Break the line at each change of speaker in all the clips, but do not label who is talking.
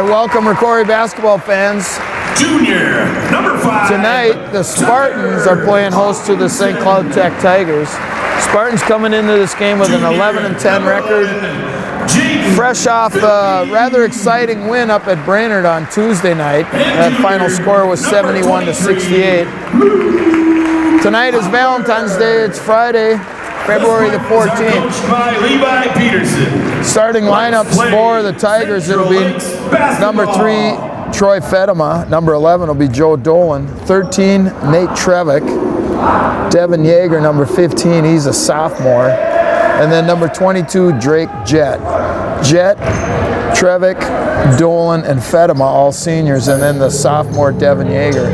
right, welcome Rocori basketball fans.
Junior, number 5.
Tonight, the Spartans are playing host to the St. Cloud Tech Tigers. Spartans coming into this game with an 11-10 record. Fresh off a rather exciting win up at Brainerd on Tuesday night. That final score was 71-68. Tonight is Valentine's Day. It's Friday, February the 14th. Starting lineups for the Tigers, it'll be number 3, Troy Fedema. Number 11 will be Joe Dolan. 13, Nate Trevick. Devin Yeager, number 15, he's a sophomore. And then number 22, Drake Jett. Jett, Trevick, Dolan, and Fedema, all seniors, and then the sophomore Devin Yeager.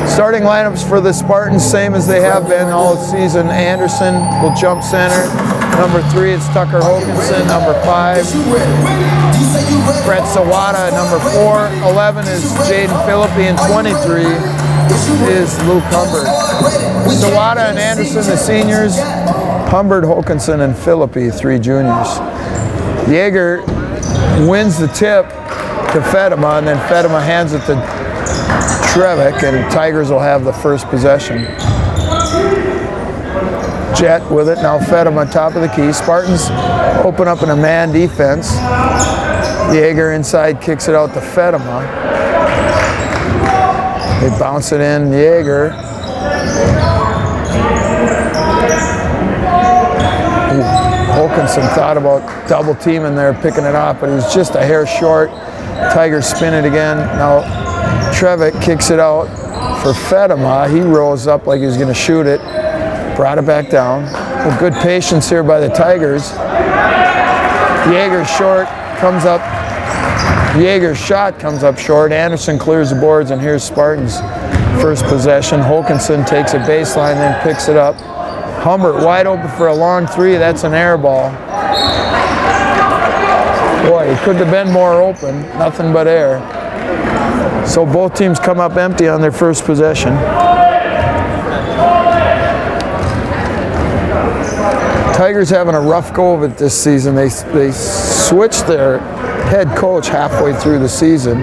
Starting lineups for the Spartans, same as they have been all season. Anderson will jump center. Number 3, it's Tucker Hokanson. Number 5, Brett Sawada. Number 4, 11 is Jaden Philippi, and 23 is Luke Humbert. Sawada and Anderson, the seniors. Humbert, Hokanson, and Philippi, 3 juniors. Yeager wins the tip to Fedema, and then Fedema hands it to Trevick, and Tigers will have the first possession. Jett with it, now Fedema top of the key. Spartans open up in a man defense. Yeager inside kicks it out to Fedema. They bounce it in, Yeager. Hokanson thought about double teaming there, picking it off, but it was just a hair short. Tigers spin it again. Now Trevick kicks it out for Fedema. He rose up like he was going to shoot it. Brought it back down. Well, good patience here by the Tigers. Yeager's short, comes up. Yeager's shot comes up short. Anderson clears the boards, and here's Spartans' first possession. Hokanson takes a baseline, then picks it up. Humbert wide open for a long 3. That's an air ball. Boy, he couldn't have been more open. Nothing but air. So both teams come up empty on their first possession. Tigers having a rough go of it this season. They switched their head coach halfway through the season.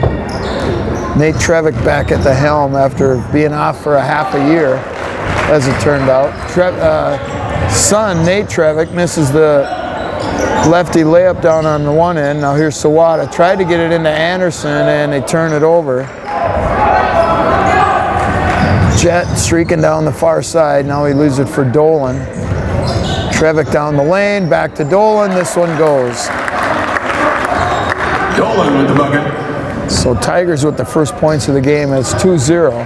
Nate Trevick back at the helm after being off for a half a year, as it turned out. Son, Nate Trevick, misses the lefty layup down on the one end. Now here's Sawada. Tried to get it into Anderson, and they turn it over. Jett streaking down the far side. Now he leaves it for Dolan. Trevick down the lane, back to Dolan. This one goes.
Dolan with the bucket.
So Tigers with the first points of the game. It's 2-0.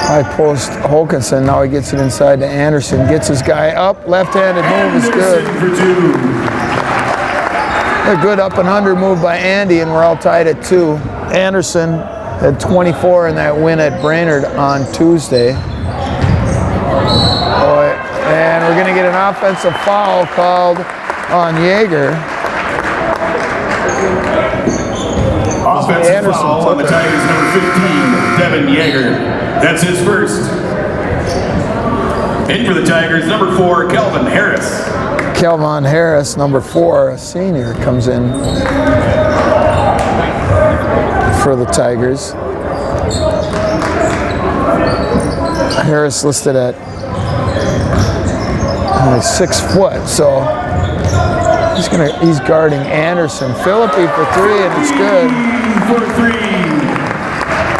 High post Hokanson. Now he gets it inside to Anderson. Gets his guy up. Left-handed move is good. A good up and under move by Andy, and we're all tied at 2. Anderson had 24 in that win at Brainerd on Tuesday. And we're going to get an offensive foul called on Yeager.
Offensive foul on the Tigers, number 15, Devin Yeager. That's his first. In for the Tigers, number 4, Kelvin Harris.
Kelvin Harris, number 4, a senior, comes in for the Tigers. Harris listed at 6 foot, so he's guarding Anderson. Philippi for 3, and it's good.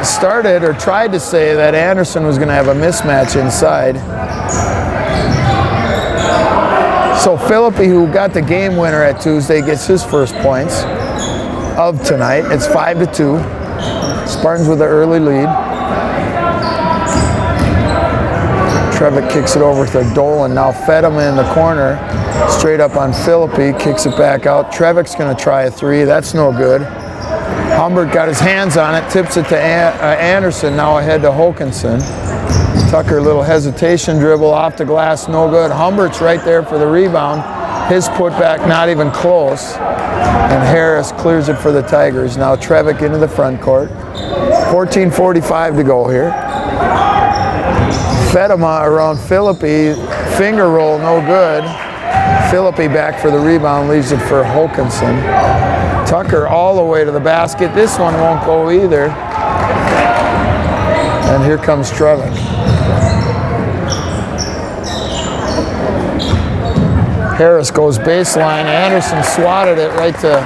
Started or tried to say that Anderson was going to have a mismatch inside. So Philippi, who got the game winner at Tuesday, gets his first points of tonight. It's 5-2. Spartans with an early lead. Trevick kicks it over to Dolan. Now Fedema in the corner, straight up on Philippi, kicks it back out. Trevick's going to try a 3. That's no good. Humbert got his hands on it, tips it to Anderson, now ahead to Hokanson. Tucker, a little hesitation dribble off the glass, no good. Humbert's right there for the rebound. His putback not even close. And Harris clears it for the Tigers. Now Trevick into the front court. 14:45 to go here. Fedema around Philippi. Finger roll, no good. Philippi back for the rebound, leaves it for Hokanson. Tucker all the way to the basket. This one won't go either. And here comes Trevick. Harris goes baseline. Anderson swatted it right to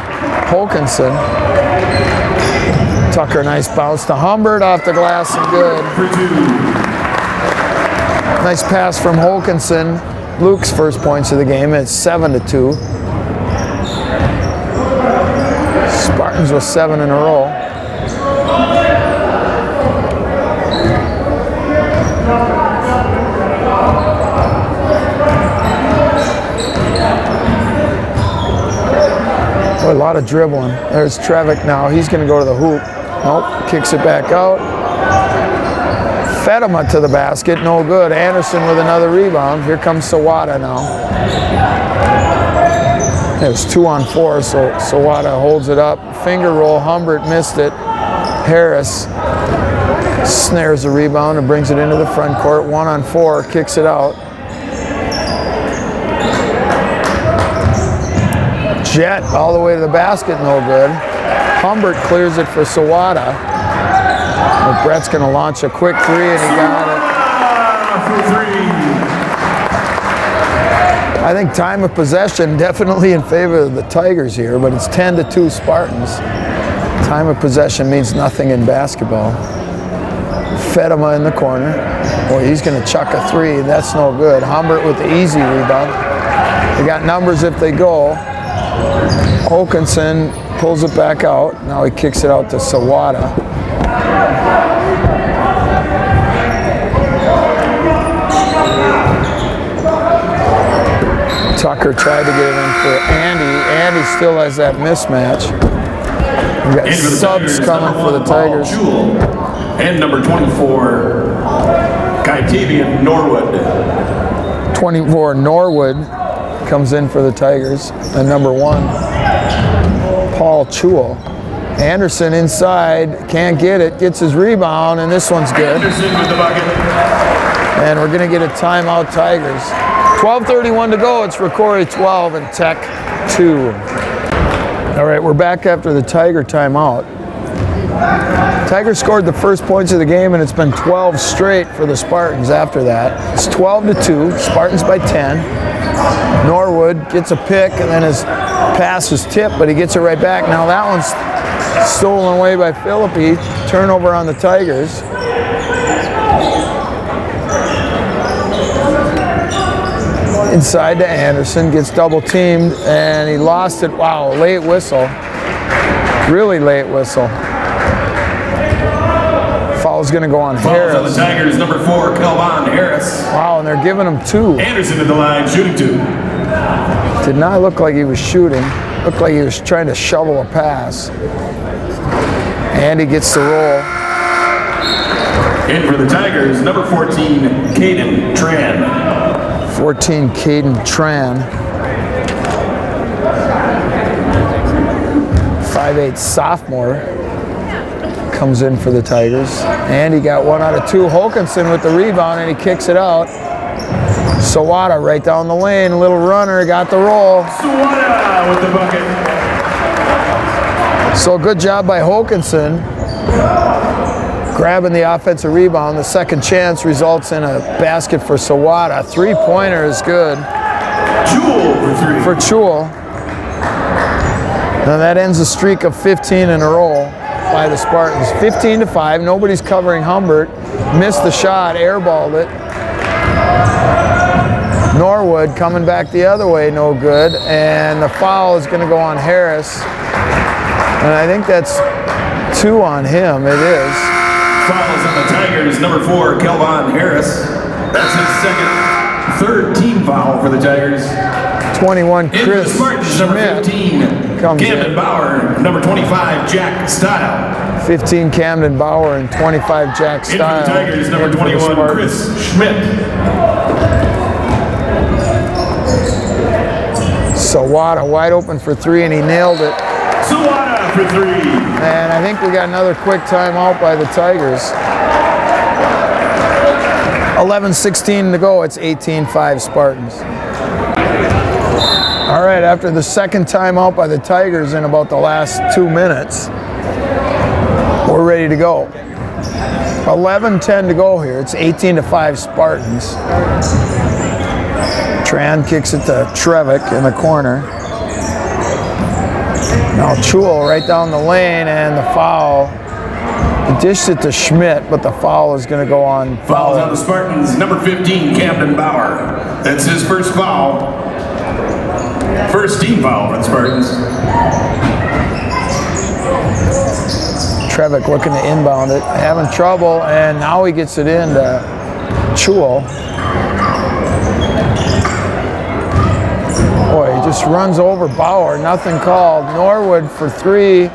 Hokanson. Tucker, nice bounce to Humbert off the glass and good. Nice pass from Hokanson. Luke's first points of the game. It's 7-2. Spartans with 7 in a row. Oh, a lot of dribbling. There's Trevick now. He's going to go to the hoop. Nope, kicks it back out. Fedema to the basket, no good. Anderson with another rebound. Here comes Sawada now. It was 2 on 4, so Sawada holds it up. Finger roll, Humbert missed it. Harris snares the rebound and brings it into the front court. 1 on 4, kicks it out. Jet all the way to the basket, no good. Humbert clears it for Sawada. But Brett's going to launch a quick 3, and he got it. I think time of possession definitely in favor of the Tigers here, but it's 10-2 Spartans. Time of possession means nothing in basketball. Fedema in the corner. Boy, he's going to chuck a 3. That's no good. Humbert with the easy rebound. They got numbers if they go. Hokanson pulls it back out. Now he kicks it out to Sawada. Tucker tried to get it in for Andy. Andy still has that mismatch. We've got subs coming for the Tigers.
And number 24, Kaitavian Norwood.
24, Norwood comes in for the Tigers. And number 1, Paul Chewell. Anderson inside, can't get it, gets his rebound, and this one's good.
Anderson with the bucket.
And we're going to get a timeout, Tigers. 12:31 to go. It's Rocori 12 and Tech 2. All right, we're back after the Tiger timeout. Tigers scored the first points of the game, and it's been 12 straight for the Spartans after that. It's 12-2, Spartans by 10. Norwood gets a pick, and then his pass is tipped, but he gets it right back. Now that one's stolen away by Philippi. Turnover on the Tigers. Inside to Anderson, gets double teamed, and he lost it. Wow, late whistle. Really late whistle. Foul's going to go on Harris.
On the Tigers, number 4, Kelvon Harris.
Wow, and they're giving him 2.
Anderson at the line, shooting 2.
Did not look like he was shooting. Looked like he was trying to shovel a pass. Andy gets the roll.
In for the Tigers, number 14, Caden Tran.
14, Caden Tran. 5'8" sophomore comes in for the Tigers. And he got 1 out of 2. Hokanson with the rebound, and he kicks it out. Sawada right down the lane, little runner, got the roll.
Sawada with the bucket.
So good job by Hokanson, grabbing the offensive rebound. The second chance results in a basket for Sawada. 3-pointer is good
Jewel for 3.
for Chewell. And that ends a streak of 15 in a row by the Spartans. 15-5, nobody's covering Humbert. Missed the shot, airballed it. Norwood coming back the other way, no good. And the foul is going to go on Harris. And I think that's 2 on him, it is.
Fouls on the Tigers, number 4, Kelvon Harris. That's his third team foul for the Tigers.
21, Chris
Spartans, number
Schmidt
15, Camden Bauer. Number 25, Jack Stile.
15, Camden Bauer, and 25, Jack Stile.
In for the Tigers, number 21, Chris Schmidt.
Sawada wide open for 3, and he nailed it.
Sawada for 3.
And I think we got another quick timeout by the Tigers. 11:16 to go. It's 18-5 Spartans. All right, after the second timeout by the Tigers in about the last 2 minutes, we're ready to go. 11:10 to go here. It's 18-5 Spartans. Tran kicks it to Trevick in the corner. Now Chul right down the lane, and the foul. He dished it to Schmidt, but the foul is going to go on.
Fouls on the Spartans. Number 15, Camden Bauer. That's his first foul. First team foul for the Spartans.
Trevick looking to inbound it, having trouble, and now he gets it in to Chul. Boy, he just runs over Bauer, nothing called. Norwood for three,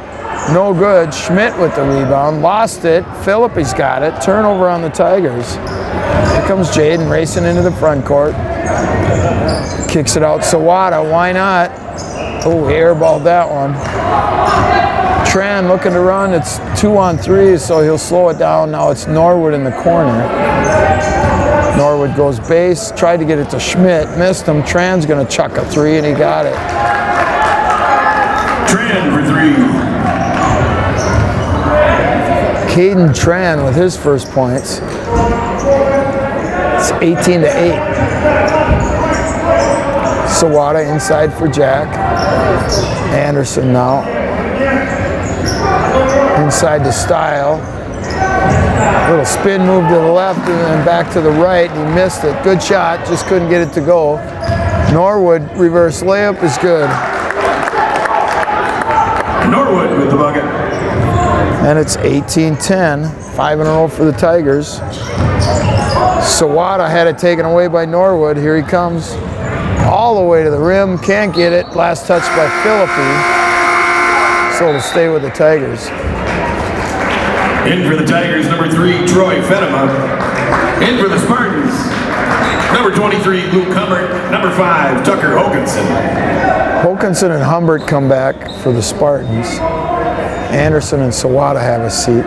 no good. Schmidt with the rebound, lost it. Phillippe's got it, turnover on the Tigers. Here comes Jaden racing into the front court. Kicks it out, Sawada, why not? Oh, he airballed that one. Tran looking to run, it's 2-on-3, so he'll slow it down. Now it's Norwood in the corner. Norwood goes base, tried to get it to Schmidt, missed him. Tran's gonna chuck a three, and he got it.
Tran for three.
Caden Tran with his first points. It's 18-8. Sawada inside for Jack. Anderson now. Inside to Style. Little spin move to the left and then back to the right. He missed it. Good shot, just couldn't get it to go. Norwood reverse layup is good.
Norwood with the bucket.
And it's 18-10, 5 in a row for the Tigers. Sawada had it taken away by Norwood. Here he comes all the way to the rim. Can't get it. Last touch by Phillippe. So it'll stay with the Tigers.
In for the Tigers, number 3, Troy Fedema. In for the Spartans, number 23, Luke Humbert. Number 5, Tucker Hokanson.
Hokanson and Humbert come back for the Spartans. Anderson and Sawada have a seat.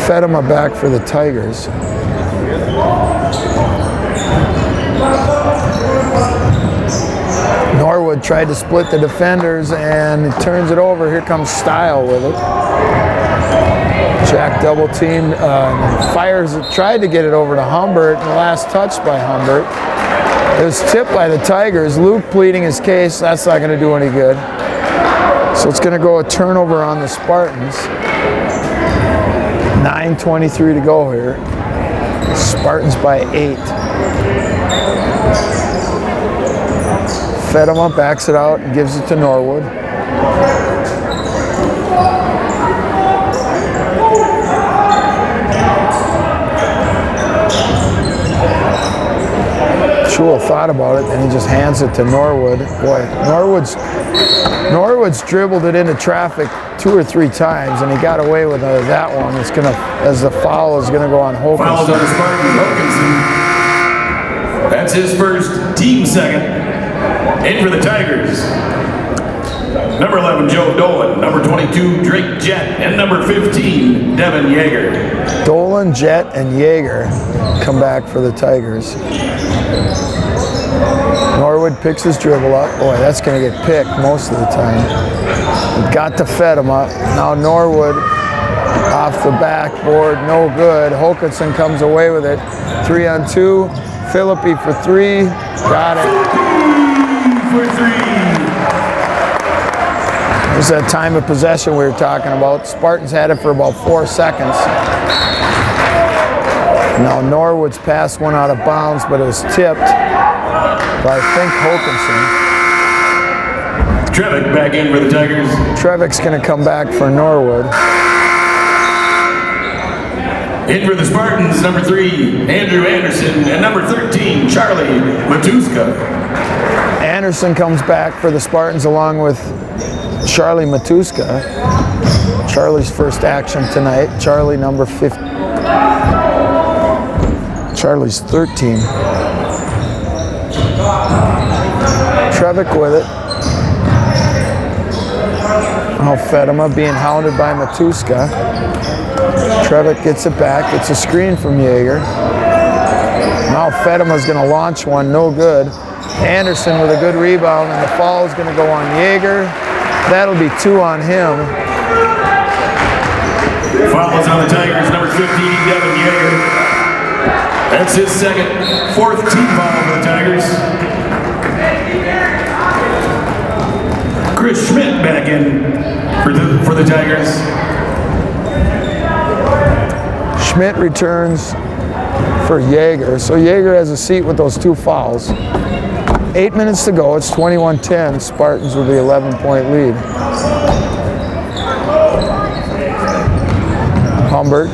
Fedema back for the Tigers. Norwood tried to split the defenders and he turns it over. Here comes Style with it. Jack double teamed, fires it, tried to get it over to Humbert, and the last touch by Humbert. It was tipped by the Tigers. Luke pleading his case, that's not going to do any good. So it's going to go a turnover on the Spartans. 9:23 to go here. Spartans by 8. Fedema backs it out and gives it to Norwood. Chul thought about it, and he just hands it to Norwood. Boy, Norwood's dribbled it into traffic 2 or 3 times, and he got away with that one. It's gonna, as the foul is gonna go on Hokanson.
Fouls on the Spartans, Hokanson. That's his first, team second. In for the Tigers, number 11, Joe Dolan. Number 22, Drake Jett. And number 15, Devin Yeager.
Dolan, Jett, and Yeager come back for the Tigers. Norwood picks his dribble up. Boy, that's going to get picked most of the time. Got to Fedema. Now Norwood off the backboard, no good. Hokanson comes away with it. 3-on-2. Phillippe for 3. Got it.
For 3.
There's that time of possession we were talking about. Spartans had it for about 4 seconds. Now Norwood's pass went out of bounds, but it was tipped by, I think, Hokanson.
Trevick back in for the Tigers.
Trevick's going to come back for Norwood.
In for the Spartans, number 3, Andrew Anderson, and number 13, Charlie Matuska.
Anderson comes back for the Spartans along with Charlie Matuska. Charlie's first action tonight. Charlie number 15. Charlie's 13. Trevick with it. Now Fedema being hounded by Matuska. Trevick gets it back. It's a screen from Yeager. Now Fedema's going to launch one, no good. Anderson with a good rebound, and the foul is going to go on Yeager. That'll be 2 on him.
Foul is on the Tigers, number 15, Devin Yeager. That's his second, 4th team foul for the Tigers. Chris Schmidt back in for the Tigers.
Schmidt returns for Yeager. So Yeager has a seat with those 2 fouls. 8 minutes to go. It's 21-10. Spartans with the 11-point lead. Humbert,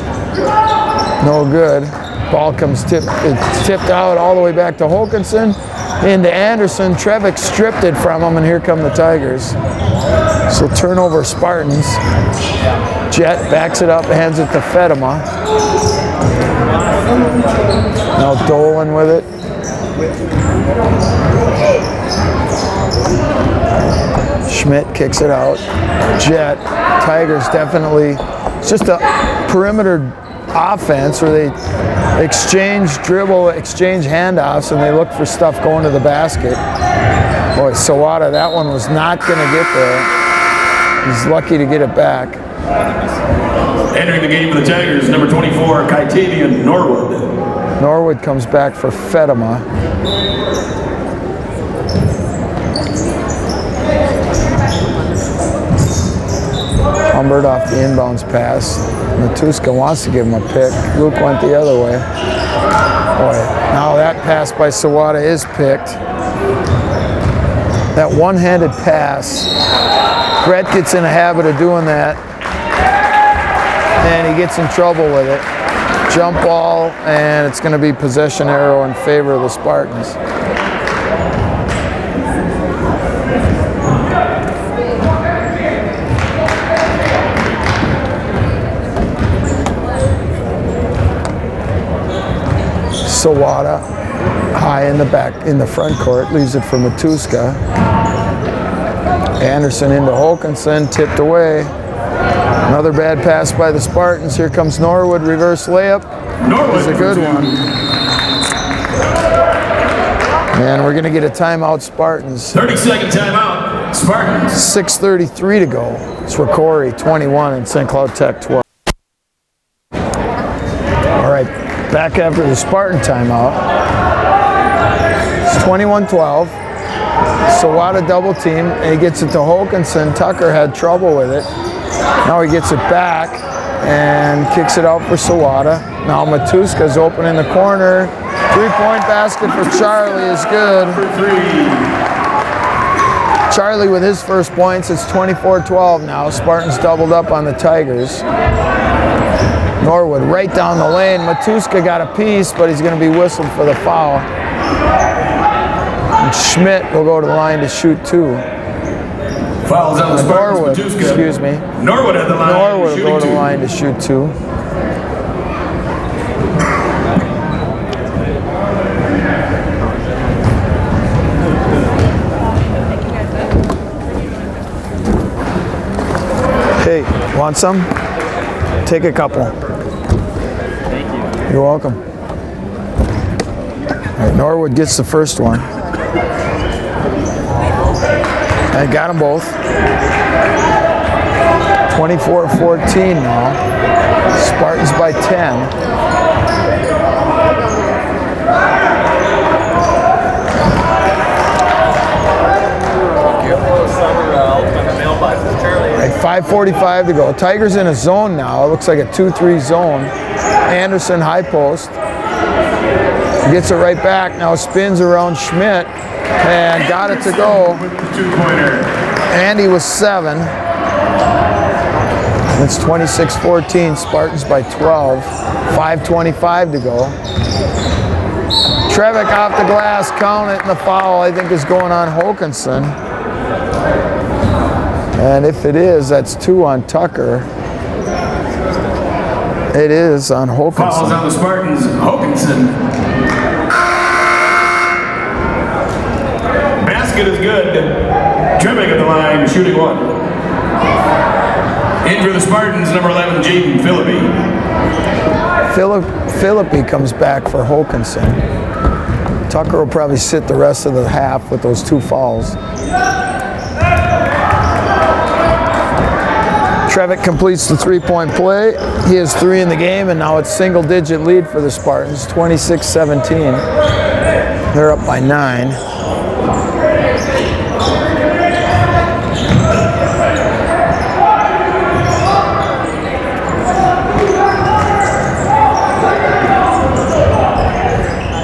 no good. Ball comes tipped out all the way back to Hokanson. Into Anderson. Trevick stripped it from him, and here come the Tigers. So turnover Spartans. Jet backs it up, hands it to Fedema. Now Dolan with it. Schmidt kicks it out. Jet. Tigers definitely, it's just a perimeter offense where they exchange dribble, exchange handoffs, and they look for stuff going to the basket. Boy, Sawada, that one was not going to get there. He's lucky to get it back.
Entering the game for the Tigers, number 24, Kitavian Norwood.
Norwood comes back for Fedema. Humbert off the inbounds pass. Matuska wants to give him a pick. Luke went the other way. Boy, now that pass by Sawada is picked. That one-handed pass. Brett gets in a habit of doing that. And he gets in trouble with it. Jump ball, and it's going to be possession arrow in favor of the Spartans. Sawada, high in the back, in the front court, leaves it for Matuska. Anderson into Hokanson, tipped away. Another bad pass by the Spartans. Here comes Norwood, reverse layup. Norwood is a good one. And we're going to get a timeout, Spartans.
30-second timeout, Spartans.
6:33 to go. It's Rocori 21 and St. Cloud Tech 12. All right, back after the Spartan timeout. It's 21-12. Sawada double team, and he gets it to Hokanson. Tucker had trouble with it. Now he gets it back and kicks it out for Sawada. Now Matuska's open in the corner. Three-point basket for Charlie is good. Charlie with his first points. It's 24-12 now. Spartans doubled up on the Tigers. Norwood right down the lane. Matuska got a piece, but he's going to be whistled for the foul. And Schmidt will go to the line to shoot 2.
Fouls on the Spartans.
Norwood, excuse me.
Norwood at the line.
Norwood will go to the line to shoot 2. Hey, want some? Take a couple.
Thank you.
You're welcome. All right, Norwood gets the first one. I got them both. 24-14 now. Spartans by 10. Right, 5:45 to go. Tigers in a zone now. It looks like a 2-3 zone. Anderson high post. Gets it right back. Now spins around Schmidt and got it to go. Andy was 7. It's 26-14. Spartans by 12. 5:25 to go. Trevick off the glass. Count it, and the foul I think is going on Hokanson. And if it is, that's 2 on Tucker. It is on Hokanson.
Fouls on the Spartans. Hokanson. Basket is good. Trevick at the line, shooting 1. In for the Spartans, number 11, Jaden Philippi.
Philippi comes back for Hokanson. Tucker will probably sit the rest of the half with those 2 fouls. Trevick completes the 3-point play. He has 3 in the game, and now it's single-digit lead for the Spartans, 26-17. They're up by 9.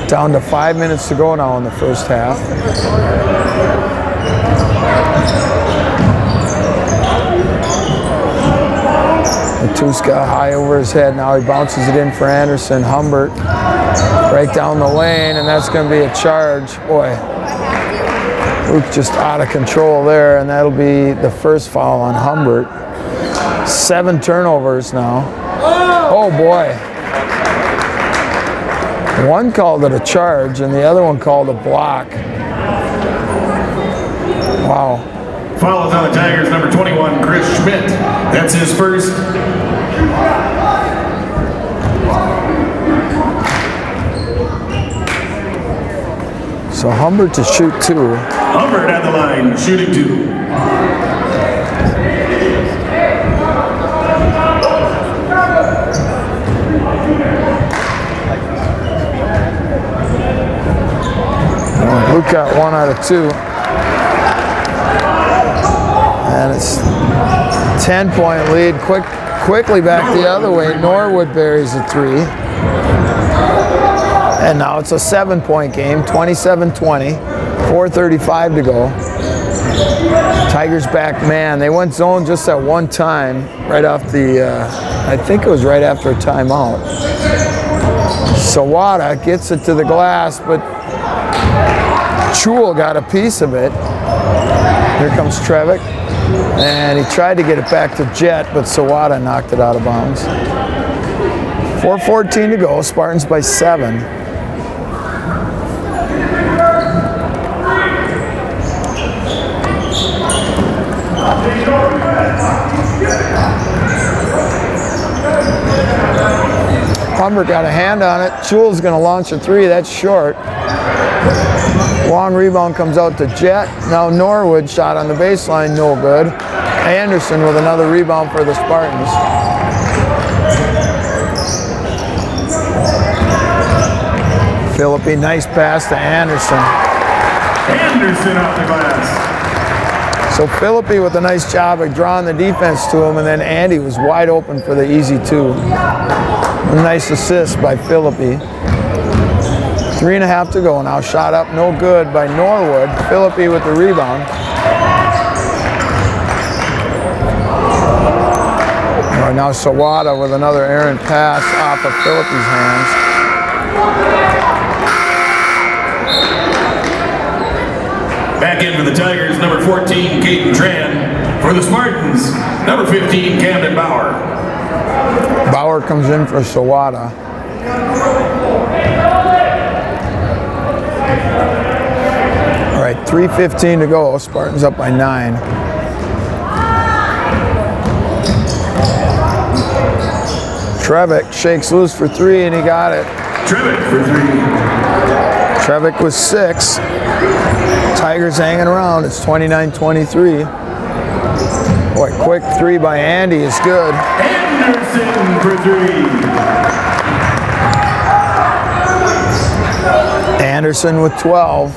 Down to 5 minutes to go now in the first half. Matuska high over his head. Now he bounces it in for Anderson. Humbert right down the lane, and that's going to be a charge. Boy, Luke just out of control there, and that'll be the first foul on Humbert. 7 turnovers now. Oh boy. One called it a charge, and the other one called a block. Wow.
Foul is on the Tigers, number 21, Chris Schmidt. That's his first.
So Humbert to shoot 2.
Humbert at the line, shooting 2.
Luke got 1 out of 2. And it's 10-point lead. Quickly back the other way. Norwood buries a 3. And now it's a 7-point game, 27-20. 4:35 to go. Tigers back man. They went zone just at one time, right off the, I think it was right after a timeout. Sawada gets it to the glass, but Chul got a piece of it. Here comes Trevick. And he tried to get it back to Jet, but Sawada knocked it out of bounds. 4:14 to go. Spartans by 7. Humbert got a hand on it. Chul's going to launch a 3. That's short. Long rebound comes out to Jet. Now Norwood shot on the baseline, no good. Anderson with another rebound for the Spartans. Philippi, nice pass to Anderson.
Anderson off the glass.
So Philippi with a nice job of drawing the defense to him, and then Andy was wide open for the easy 2. A nice assist by Philippi. 3.5 to go now. Shot up, no good by Norwood. Philippi with the rebound. Right now Sawada with another errant pass off of Philippi's hands.
Back in for the Tigers, number 14, Caden Tran. For the Spartans, number 15, Camden Bauer.
Bauer comes in for Sawada. All right, 3:15 to go. Spartans up by 9. Trevick shakes loose for 3, and he got it.
Trevick for 3.
Trevick with 6. Tigers hanging around. It's 29-23. Boy, quick 3 by Andy is good.
Anderson for 3.
Anderson with 12.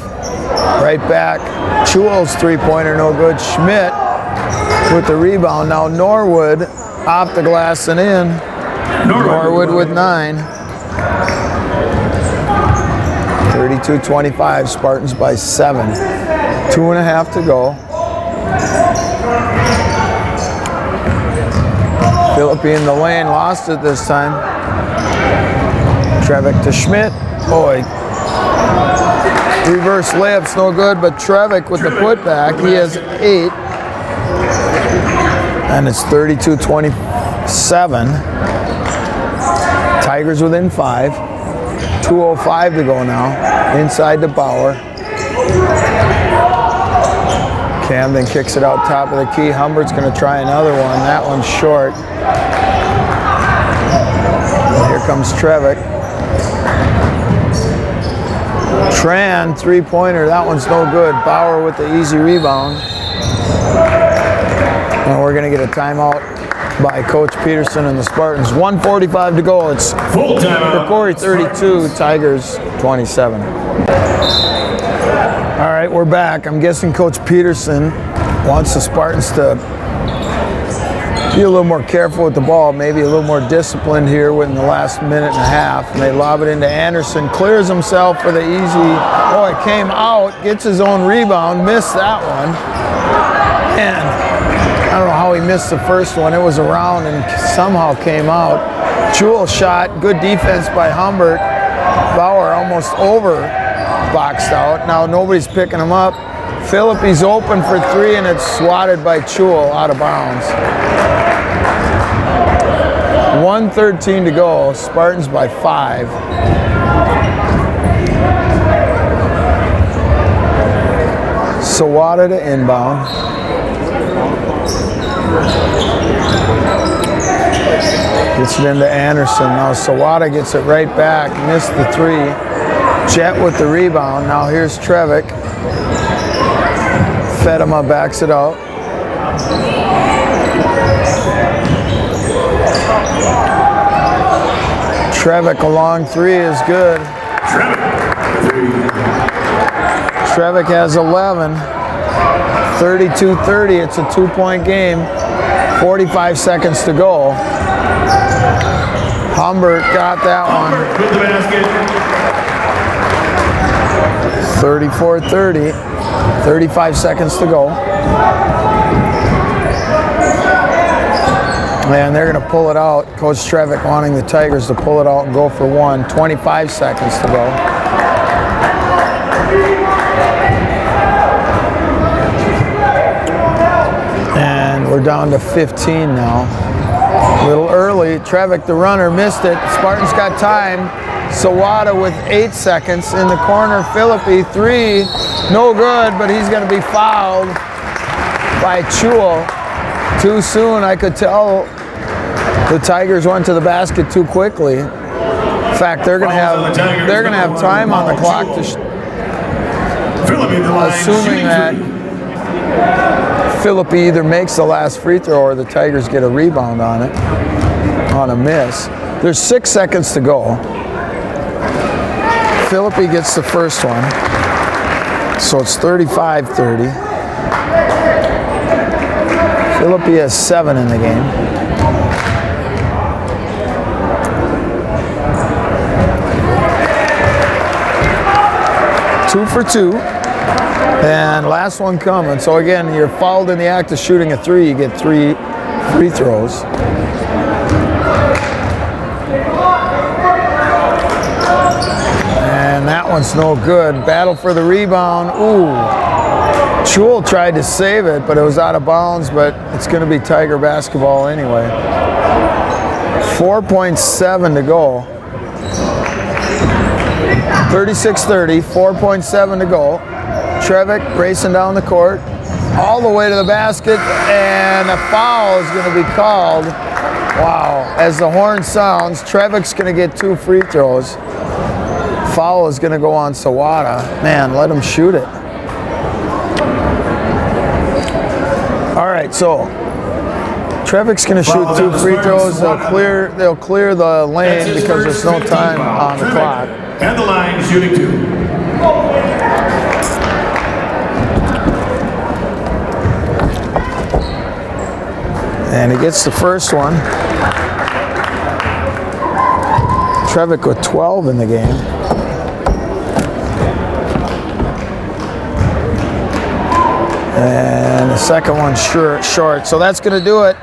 Right back. Chul's 3-pointer, no good. Schmidt with the rebound. Now Norwood off the glass and in. Norwood with 9. 32-25, Spartans by 7. 2.5 to go. Philippi in the lane, lost it this time. Trevick to Schmidt. Boy, reverse layup's no good, but Trevick with the putback, he has 8. And it's 32-27. Tigers within 5. 2:05 to go now. Inside to Bauer. Camden kicks it out top of the key. Humbert's going to try another one. That one's short. And here comes Trevick. Tran, three-pointer. That one's no good. Bauer with the easy rebound. And we're going to get a timeout by Coach Peterson and the Spartans. 1:45 to go. It's
Full timeout.
Rocori 32, Tigers 27. All right, we're back. I'm guessing Coach Peterson wants the Spartans to be a little more careful with the ball, maybe a little more disciplined here within the last minute and a half. And they lob it into Anderson, clears himself for the easy. Oh, it came out, gets his own rebound, missed that one. And I don't know how he missed the first one. It was around and somehow came out. Jewel shot, good defense by Humbert. Bauer almost over boxed out. Now nobody's picking him up. Phillippe's open for three and it's swatted by Jewel out of bounds. 1:13 to go. Spartans by 5. Sawada to inbound. Gets it into Anderson. Now Sawada gets it right back. Missed the three. Jet with the rebound. Now here's Trevick. Fedema backs it out. Trevick a long three is good. Trevick has 11. 32-30. It's a 2-point game. 45 seconds to go. Humbert got that one. 34-30. 35 seconds to go. And they're going to pull it out. Coach Trevick wanting the Tigers to pull it out and go for one. 25 seconds to go. And we're down to 15 now. A little early. Trevick, the runner, missed it. Spartans got time. Sawada with 8 seconds in the corner. Philippi, three. No good, but he's going to be fouled by Jewel. Too soon, I could tell the Tigers went to the basket too quickly. In fact, they're going to have time on the clock to assuming that Philippi either makes the last free throw or the Tigers get a rebound on it on a miss. There's 6 seconds to go. Philippi gets the first one, so it's 35-30. Philippi has 7 in the game. Two for two. And last one coming. So again, you're fouled in the act of shooting a three, you get 3 free throws. And that one's no good. Battle for the rebound. Ooh. Jewel tried to save it, but it was out of bounds, but it's going to be Tiger basketball anyway. 4.7 to go. 36-30, 4.7 to go. Trevick racing down the court, all the way to the basket, and a foul is going to be called. Wow, as the horn sounds, Trevick's going to get 2 free throws. Foul is going to go on Sawada. Man, let him shoot it. All right, so Trevick's going to shoot 2 free throws. They'll clear the lane because there's no time on the clock.
And the line shooting 2.
And he gets the first one. Trevick with 12 in the game. And the second one short. So that's going to do it.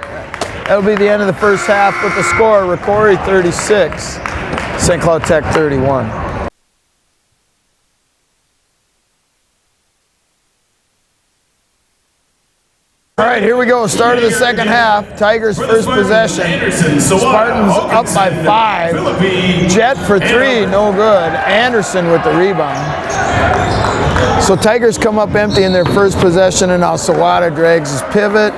That'll be the end of the first half with the score. Rocori 36, St. Cloud Tech 31. All right, here we go. Start of the second half. Tigers first possession. Spartans up by 5. Jet for 3, no good. Anderson with the rebound. So Tigers come up empty in their first possession, and now Sawada drags his pivot.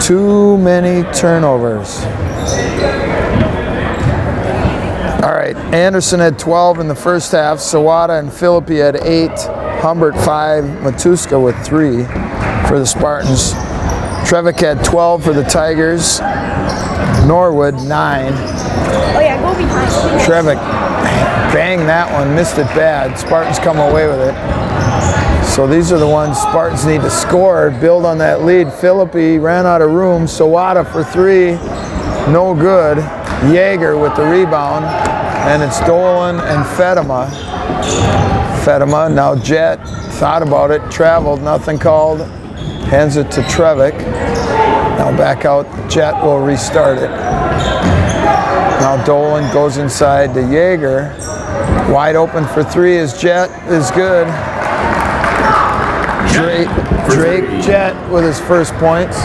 Too many turnovers. All right, Anderson had 12 in the first half. Sawada and Philippi had 8. Humbert 5. Matuska with 3 for the Spartans. Trevick had 12 for the Tigers. Norwood 9.
Oh yeah, go behind.
Trevick banged that one, missed it bad. Spartans come away with it. So these are the ones Spartans need to score, build on that lead. Philippi ran out of room. Sawada for 3, no good. Yeager with the rebound, and it's Dolan and Fedema. Fedema, now Jet, thought about it, traveled, nothing called, hands it to Trevick. Now back out, Jet will restart it. Now Dolan goes inside to Yeager. Wide open for 3 is Jet, is good. Drake Jet with his first points.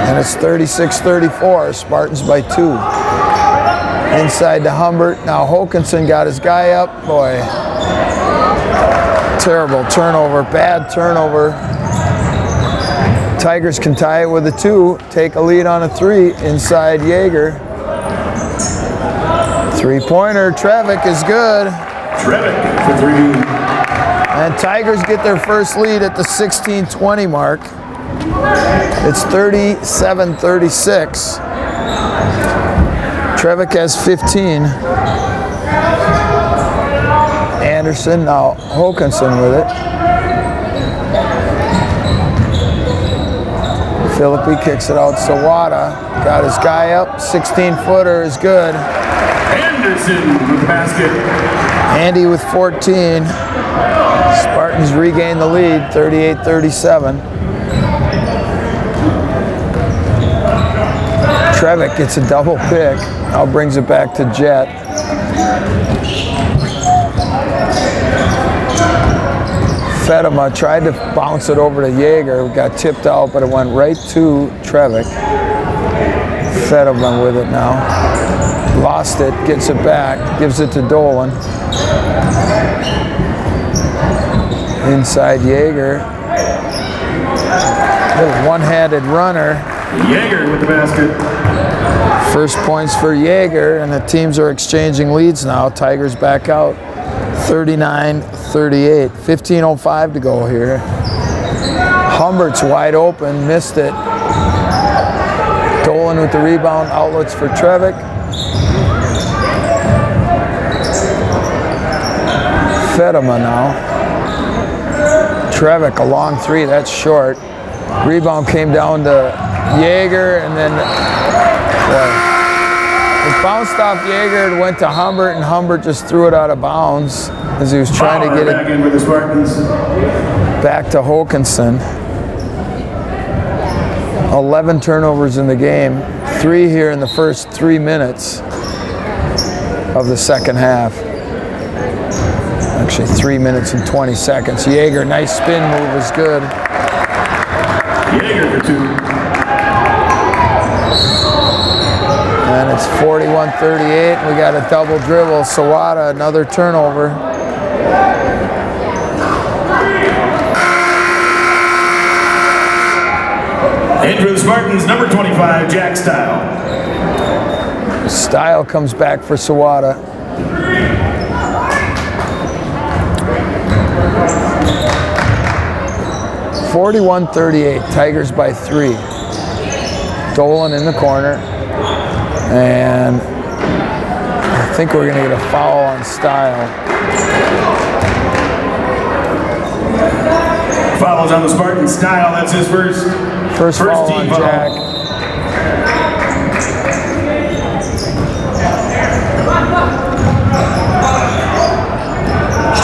And it's 36-34, Spartans by 2. Inside to Humbert. Now Hokanson got his guy up. Boy, terrible turnover, bad turnover. Tigers can tie it with a 2, take a lead on a 3. Inside Yeager. 3-pointer, Trevick is good.
Trevick for 3.
And Tigers get their first lead at the 16-20 mark. It's 37-36. Trevick has 15. Anderson, now Hokanson with it. Philippi kicks it out. Sawada got his guy up. 16-footer is good.
Anderson with the basket.
Andy with 14. Spartans regain the lead, 38-37. Trevick gets a double pick. Now brings it back to Jet. Fedema tried to bounce it over to Yeager. Got tipped out, but it went right to Trevick. Fedema with it now. Lost it, gets it back, gives it to Dolan. Inside Yeager. Little one-handed runner.
Yeager with the basket.
First points for Yeager, and the teams are exchanging leads now. Tigers back out 39-38. 15:05 to go here. Humbert's wide open, missed it. Dolan with the rebound, outlets for Trevick. Fedema now. Trevick, a long 3, that's short. Rebound came down to Yeager, and then it bounced off Yeager, it went to Humbert, and Humbert just threw it out of bounds as he was trying to get it
back in for the Spartans.
back to Hokanson. 11 turnovers in the game, 3 here in the first 3 minutes of the second half. Actually 3 minutes and 20 seconds. Yeager, nice spin move is good.
Yeager for 2.
And it's 41-38. We got a double dribble. Sawada, another turnover.
In for the Spartans, number 25, Jack Style.
Style comes back for Sawada. (41-38), Tigers by 3. Dolan in the corner, and I think we're going to get a foul on Style.
Fouls on the Spartan. Style, that's his first
Foul
team
on
foul.
Jack.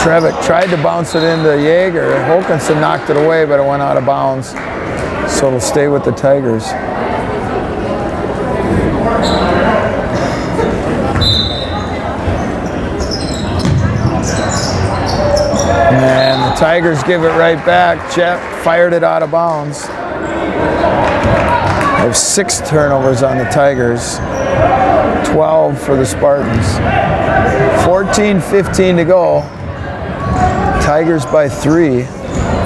Trevick tried to bounce it into Yeager. Hokanson knocked it away, but it went out of bounds. So it'll stay with the Tigers. And the Tigers give it right back. Jet fired it out of bounds. There's 6 turnovers on the Tigers. 12 for the Spartans. 14-15 to go. Tigers by 3.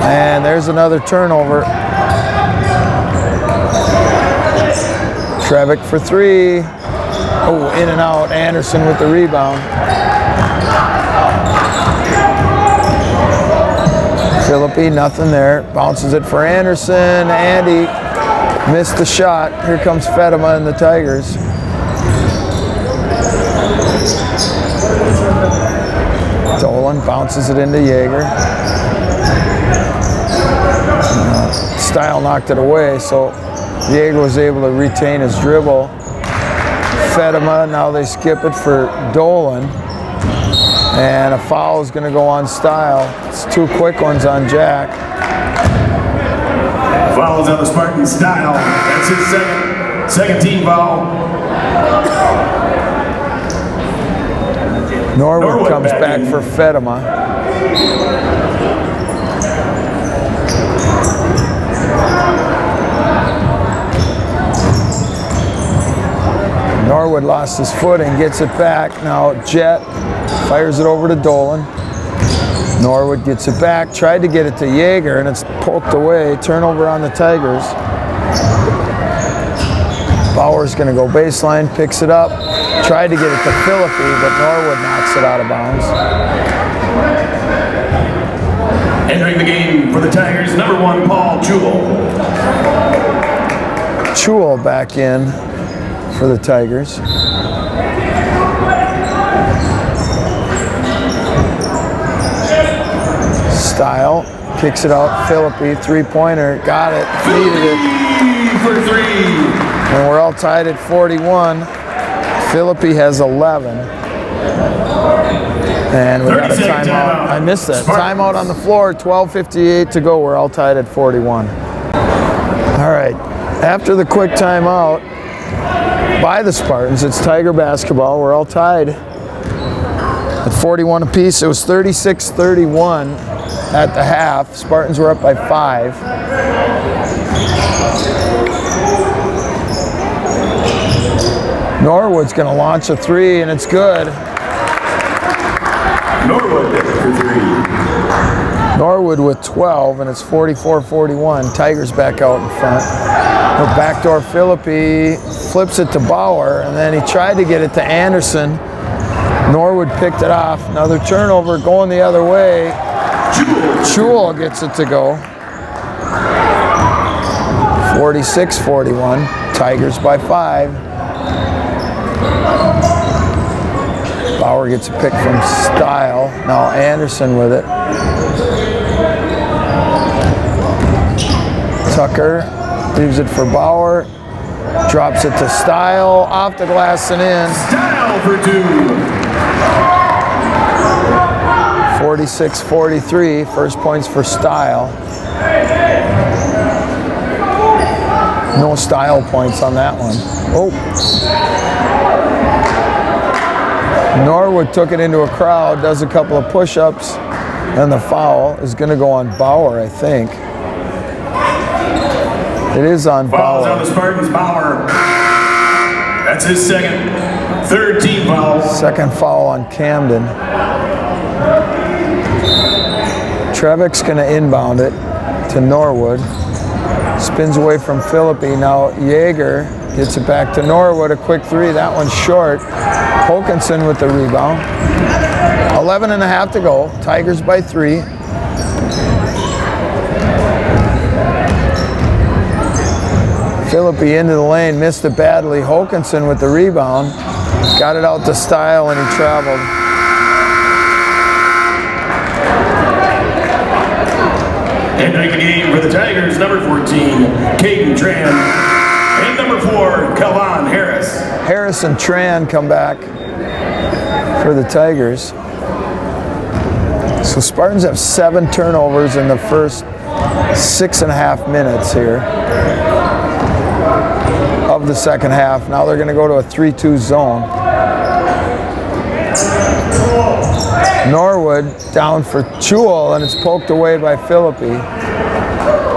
And there's another turnover. Trevick for 3. Oh, in and out. Anderson with the rebound. Philippi, nothing there. Bounces it for Anderson. Andy missed the shot. Here comes Fedema and the Tigers. Dolan bounces it into Jaeger. Style knocked it away, so Jaeger was able to retain his dribble. Fedema, now they skip it for Dolan. And a foul is going to go on Style. It's 2 quick ones on Jack.
Fouls on the Spartan Style. That's his second team foul.
Norwood comes back for Fedema. Norwood lost his footing, gets it back. Now Jet fires it over to Dolan. Norwood gets it back, tried to get it to Jaeger, and it's poked away. Turnover on the Tigers. Bauer's going to go baseline, picks it up. Tried to get it to Philippi, but Norwood knocks it out of bounds.
Entering the game for the Tigers, number 1, Paul Jewell.
Jewell back in for the Tigers. Style kicks it out. Philippi, 3-pointer, got it, needed it.
For 3.
And we're all tied at 41. Philippi has 11. And we got a timeout. I missed that. Timeout on the floor, 12:58 to go. We're all tied at 41. All right, after the quick timeout by the Spartans, it's Tiger basketball. We're all tied at 41 apiece. It was 36-31 at the half. Spartans were up by 5. Norwood's going to launch a 3, and it's good.
Norwood for 3.
Norwood with 12, and it's 44-41. Tigers back out in front. The backdoor Philippi flips it to Bauer, and then he tried to get it to Anderson. Norwood picked it off. Another turnover going the other way. Jewell gets it to go. 46-41. Tigers by 5. Bauer gets a pick from Style. Now Anderson with it. Tucker leaves it for Bauer. Drops it to Style. Off the glass and in.
Style for 2.
46-43. First points for Style. No Style points on that one. Oh. Norwood took it into a crowd, does a couple of push-ups, and the foul is going to go on Bauer, I think. It is on
Fouls
Bauer.
on the Spartans, Bauer. That's his third team foul.
Second foul on Camden. Trevick's going to inbound it to Norwood. Spins away from Philippi. Now Jaeger gets it back to Norwood. A quick 3. That one's short. Hokanson with the rebound. 11 and a half to go. Tigers by 3. Philippi into the lane. Missed it badly. Hokanson with the rebound. Got it out to Style and he traveled.
Entering the game for the Tigers, number 14, Caden Tran. And number 4, Calvin Harris.
Harris and Tran come back for the Tigers. So Spartans have 7 turnovers in the first 6.5 minutes here of the second half. Now they're going to go to a 3-2 zone. Norwood down for Jewell, and it's poked away by Philippi.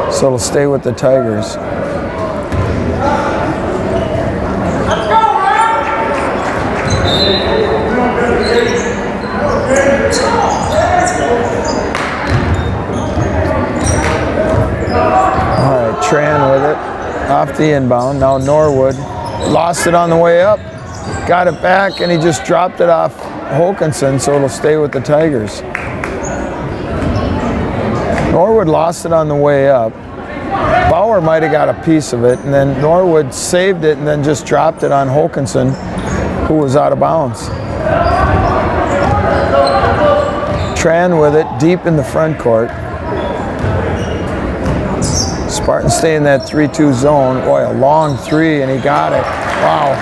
So it'll stay with the Tigers. All right, Tran with it. Off the inbound. Now Norwood lost it on the way up. Got it back, and he just dropped it off Hokanson, so it'll stay with the Tigers. Norwood lost it on the way up. Bauer might have got a piece of it, and then Norwood saved it and then just dropped it on Hokanson, who was out of bounds. Tran with it deep in the front court. Spartans stay in that 3-2 zone. Boy, a long three, and he got it. Wow.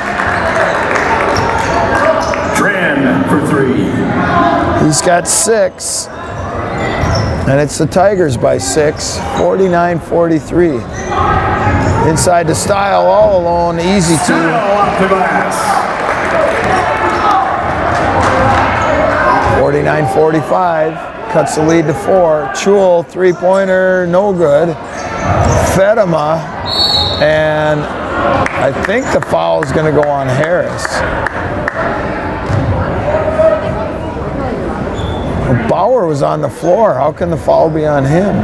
Tran for 3.
He's got 6. And it's the Tigers by 6, 49-43. Inside to Style, all alone, easy two.
Off the glass.
49-45, cuts the lead to 4. Chul, three-pointer, no good. Fedema, and I think the foul is going to go on Harris. Bauer was on the floor. How can the foul be on him?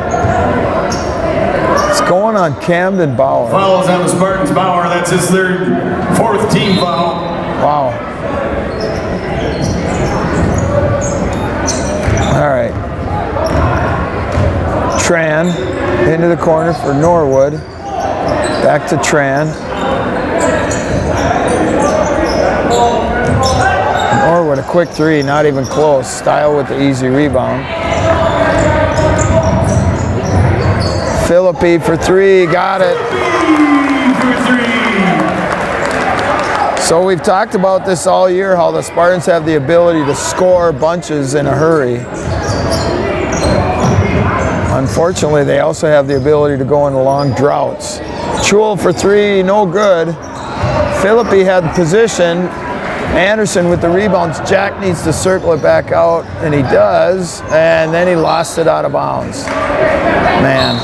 It's going on Camden Bauer.
Foul is on the Spartans. Bauer, that's his 4th team foul.
Wow. All right. Tran into the corner for Norwood. Back to Tran. Norwood, a quick three, not even close. Style with the easy rebound. Philippi for 3, got it. So we've talked about this all year, how the Spartans have the ability to score bunches in a hurry. Unfortunately, they also have the ability to go into long droughts. Chul for 3, no good. Philippi had the position. Anderson with the rebounds. Jack needs to circle it back out, and he does, and then he lost it out of bounds. Man.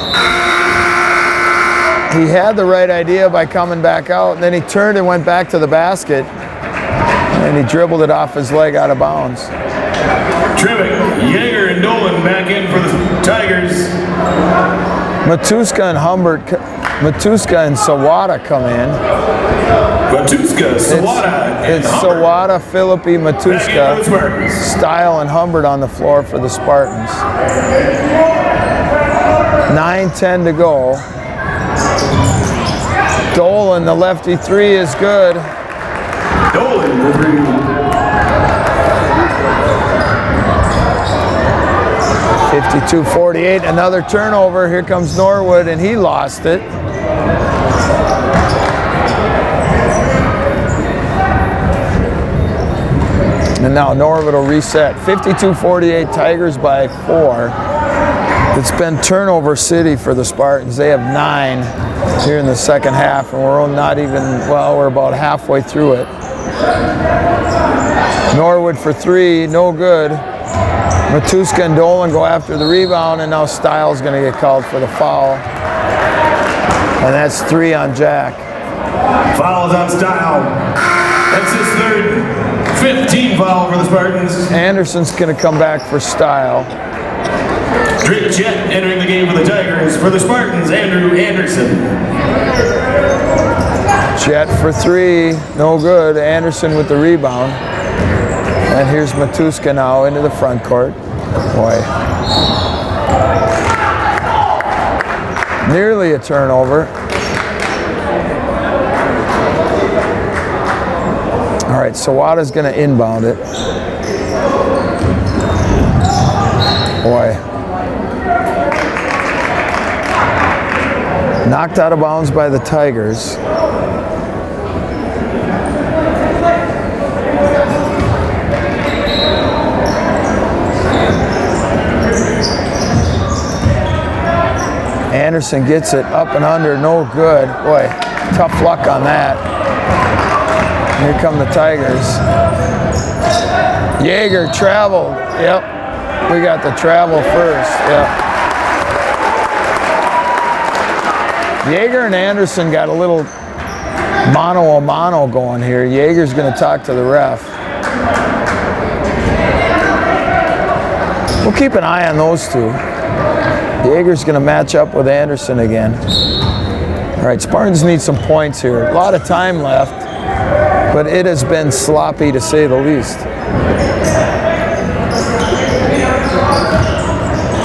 He had the right idea by coming back out, and then he turned and went back to the basket, and he dribbled it off his leg out of bounds.
Trivik, Yeager, and Dolan back in for the Tigers.
Matuska and Sawada come in.
Matuska, Sawada,
It's Sawada, Philippi, Matuska, Style, and Humbert on the floor for the Spartans. 9:10 to go. Dolan, the lefty three is good.
Dolan for 3.
52-48, another turnover. Here comes Norwood, and he lost it. And now Norwood will reset. 52-48, Tigers by 4. It's been turnover city for the Spartans. They have 9 here in the second half, and we're not even, well, we're about halfway through it. Norwood for 3, no good. Matuska and Dolan go after the rebound, and now Styles going to get called for the foul. And that's 3 on Jack.
Fouls on Style. That's his 3rd, 15 foul for the Spartans.
Anderson's going to come back for Style.
Drake Jet entering the game for the Tigers. For the Spartans, Andrew Anderson.
Jet for 3, no good. Anderson with the rebound. And here's Matuska now into the front court. Boy. Nearly a turnover. All right, Sawada's going to inbound it. Boy. Knocked out of bounds by the Tigers. Anderson gets it up and under, no good. Boy, tough luck on that. Here come the Tigers. Yeager traveled. Yep, we got the travel first. Yep. Yeager and Anderson got a little mano-a-mano going here. Yeager's going to talk to the ref. We'll keep an eye on those two. Jaeger's going to match up with Anderson again. All right, Spartans need some points here. A lot of time left, but it has been sloppy to say the least.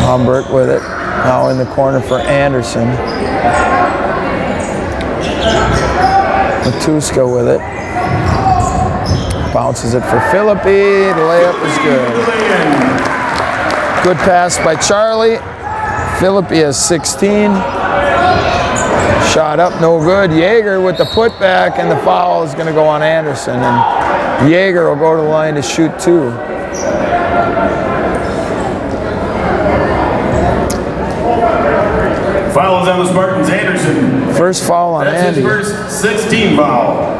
Humbert with it. Now in the corner for Anderson. Matuska with it. Bounces it for Philippi. The layup is good. Good pass by Charlie. Philippi has 16. Shot up, no good. Jaeger with the putback, and the foul is going to go on Anderson. And Jaeger will go to the line to shoot 2.
Foul is on the Spartans, Anderson.
First foul on
That's
Andy.
his first 16 foul.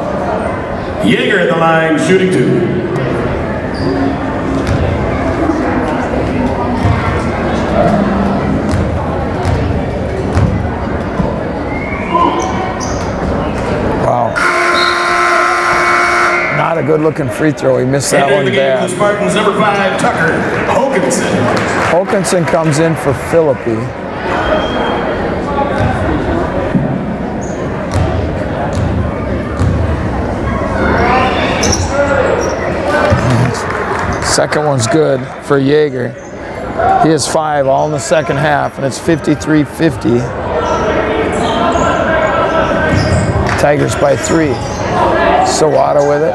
Jaeger at the line, shooting 2.
Wow. Not a good looking free throw. He missed that one
The game for the
bad.
Spartans, number 5, Tucker Hokanson.
Hokanson comes in for Philippi. Second one's good for Jaeger. He has 5 all in the second half, and it's 53-50. Tigers by 3. Sawada with it.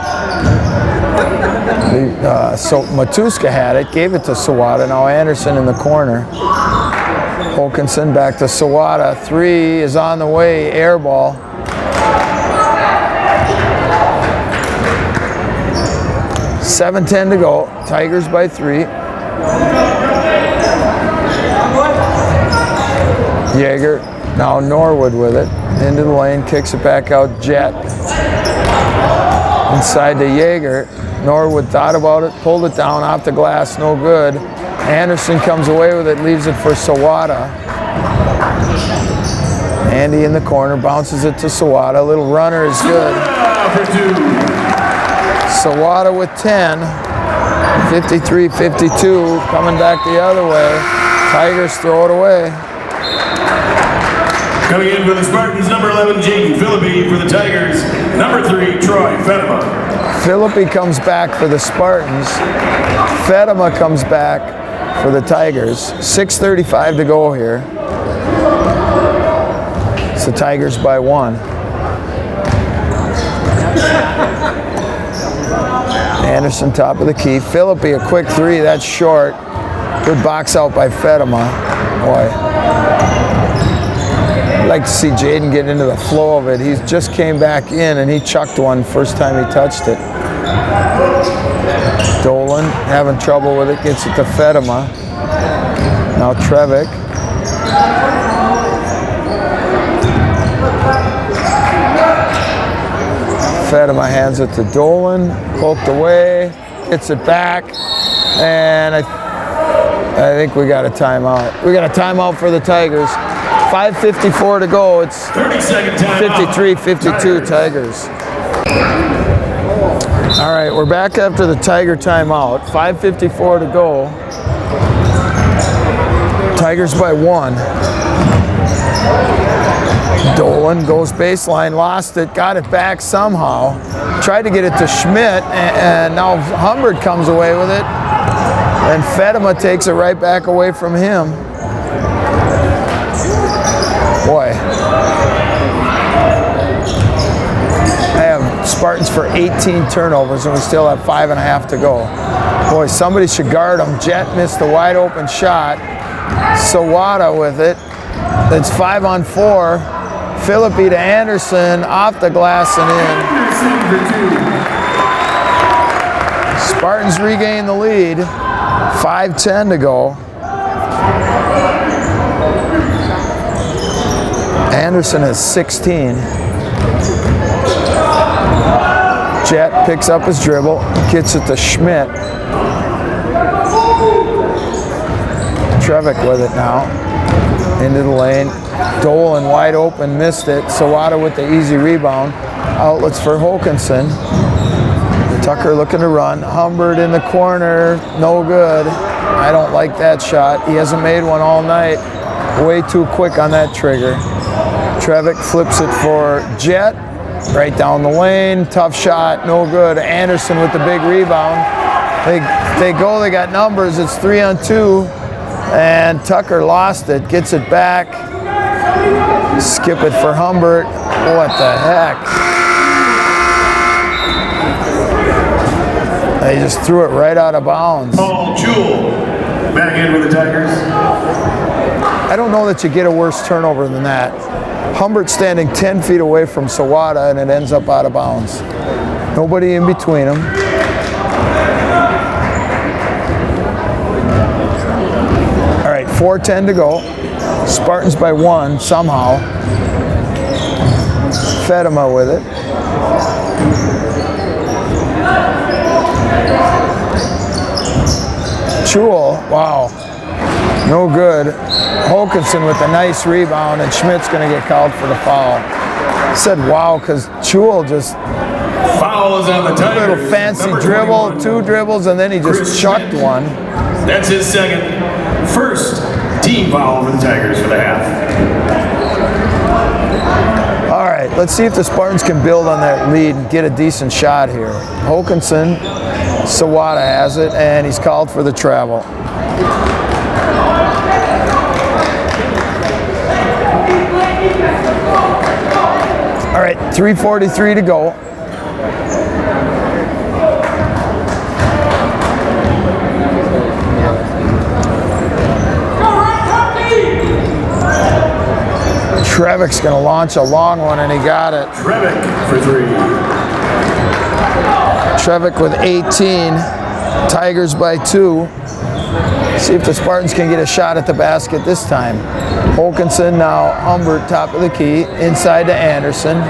So Matuska had it, gave it to Sawada. Now Anderson in the corner. Hokanson back to Sawada. 3 is on the way, air ball. $7:10 to go. Tigers by 3. Jaeger, now Norwood with it. Into the lane, kicks it back out. Jet. Inside to Jaeger. Norwood thought about it, pulled it down off the glass, no good. Anderson comes away with it, leaves it for Sawada. Andy in the corner, bounces it to Sawada. Little runner is good. Sawada with 10. 53-52, coming back the other way. Tigers throw it away.
Coming in for the Spartans, number 11, Jaden Philippi. For the Tigers, number 3, Troy Fedema.
Philippi comes back for the Spartans. Fedema comes back for the Tigers. 6:35 to go here. It's the Tigers by 1. Anderson top of the key. Philippi a quick 3, that's short. Good box out by Fedema. Boy. I'd like to see Jaden get into the flow of it. He just came back in and he chucked one first time he touched it. Dolan having trouble with it, gets it to Fedema. Now Trevick. Fedema hands it to Dolan, poked away, gets it back, and I think we got a timeout. We got a timeout for the Tigers. 5:54 to go. It's
30-second timeout.
53-52 Tigers. All right, we're back after the Tiger timeout. 5:54 to go. Tigers by 1. Dolan goes baseline, lost it, got it back somehow. Tried to get it to Schmidt, and now Humbert comes away with it. And Fedema takes it right back away from him. Boy. I have Spartans for 18 turnovers, and we still have 5.5 to go. Boy, somebody should guard them. Jet missed the wide open shot. Sawada with it. It's 5-on-4. Philippi to Anderson, off the glass and in. Spartans regain the lead. 5:10 to go. Anderson has 16. Jet picks up his dribble, gets it to Schmidt. Trevick with it now. Into the lane. Dolan wide open, missed it. Sawada with the easy rebound. Outlets for Hokanson. Tucker looking to run. Humbert in the corner, no good. I don't like that shot. He hasn't made one all night. Way too quick on that trigger. Trevick flips it for Jet. Right down the lane. Tough shot. No good. Anderson with the big rebound. They got numbers. It's 3-on-2. And Tucker lost it. Gets it back. Skip it for Humbert. What the heck? They just threw it right out of bounds.
Paul Jewell back in with the Tigers.
I don't know that you get a worse turnover than that. Humbert standing 10 feet away from Sawada, and it ends up out of bounds. Nobody in between them. All right, 4:10 to go. Spartans by 1 somehow. Fedema with it. Jewell, wow, no good. Hokanson with a nice rebound, and Schmidt's going to get called for the foul. I said wow because Jewell just
Foul is on the Tigers.
a little fancy
Number
dribble,
21.
2 dribbles, and then he just
Chris
chucked
Schmidt.
one.
That's his first team foul for the Tigers for the half.
All right, let's see if the Spartans can build on that lead and get a decent shot here. Hokanson, Sawada has it, and he's called for the travel. All right, 3:43 to go. Trevick's going to launch a long one, and he got it.
Trevick for 3.
Trevick with 18. Tigers by 2. See if the Spartans can get a shot at the basket this time. Hokanson now, Humbert top of the key, inside to Anderson.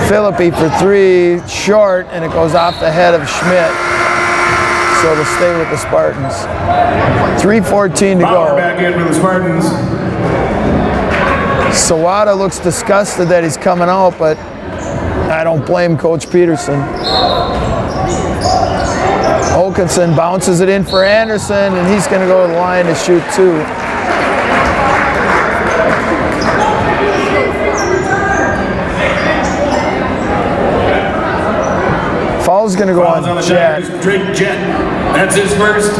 Philippi for 3, short, and it goes off the head of Schmidt. So to stay with the Spartans. 3:14 to
Bauer
go.
back in for the Spartans.
Sawada looks disgusted that he's coming out, but I don't blame Coach Peterson. Hokanson bounces it in for Anderson, and he's going to go to the line to shoot 2. Foul's going to go
Fouls on the
on Jet.
Tigers. Drake Jet. That's his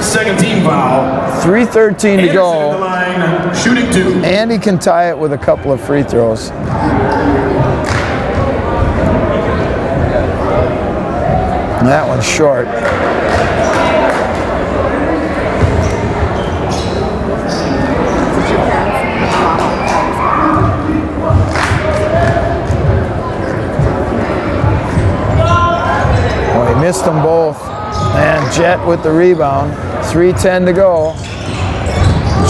second team foul.
3:13 to
Anderson at the
go.
line, shooting 2.
And he can tie it with a couple of free throws. And that one's short. Well, he missed them both. And Jet with the rebound. 3:10 to go.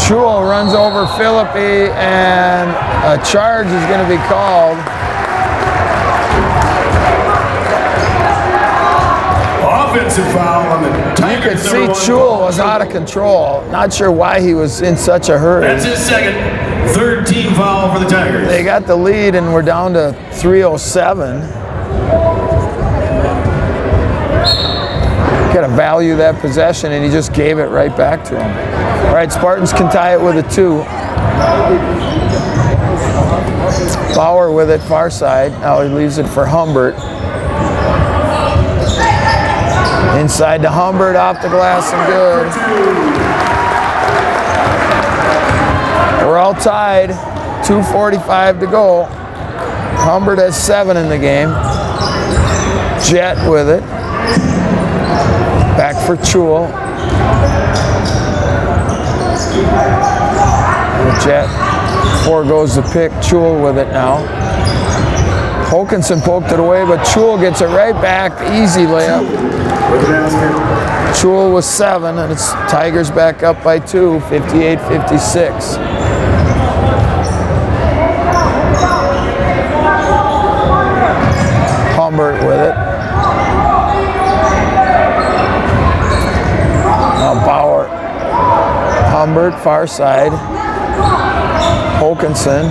Jewell runs over Philippi, and a charge is going to be called.
Offensive foul on the
You
Tigers.
could see
number 1,
Jewell
Paul
was out of control. Not sure why he was in such a hurry.
That's his third team foul for the Tigers.
They got the lead, and we're down to 3:07. Got to value that possession, and he just gave it right back to him. All right, Spartans can tie it with a 2. Bauer with it, far side. Now he leaves it for Humbert. Inside to Humbert, off the glass and good. We're all tied. 2:45 to go. Humbert has 7 in the game. Jet with it. Back for Jewell. Jet foregoes the pick. Jewell with it now. Hokanson poked it away, but Jewell gets it right back. Easy layup. Jewell was 7, and it's Tigers back up by 2, 58-56. Humbert with it. Now Bauer. Humbert, far side. Hokanson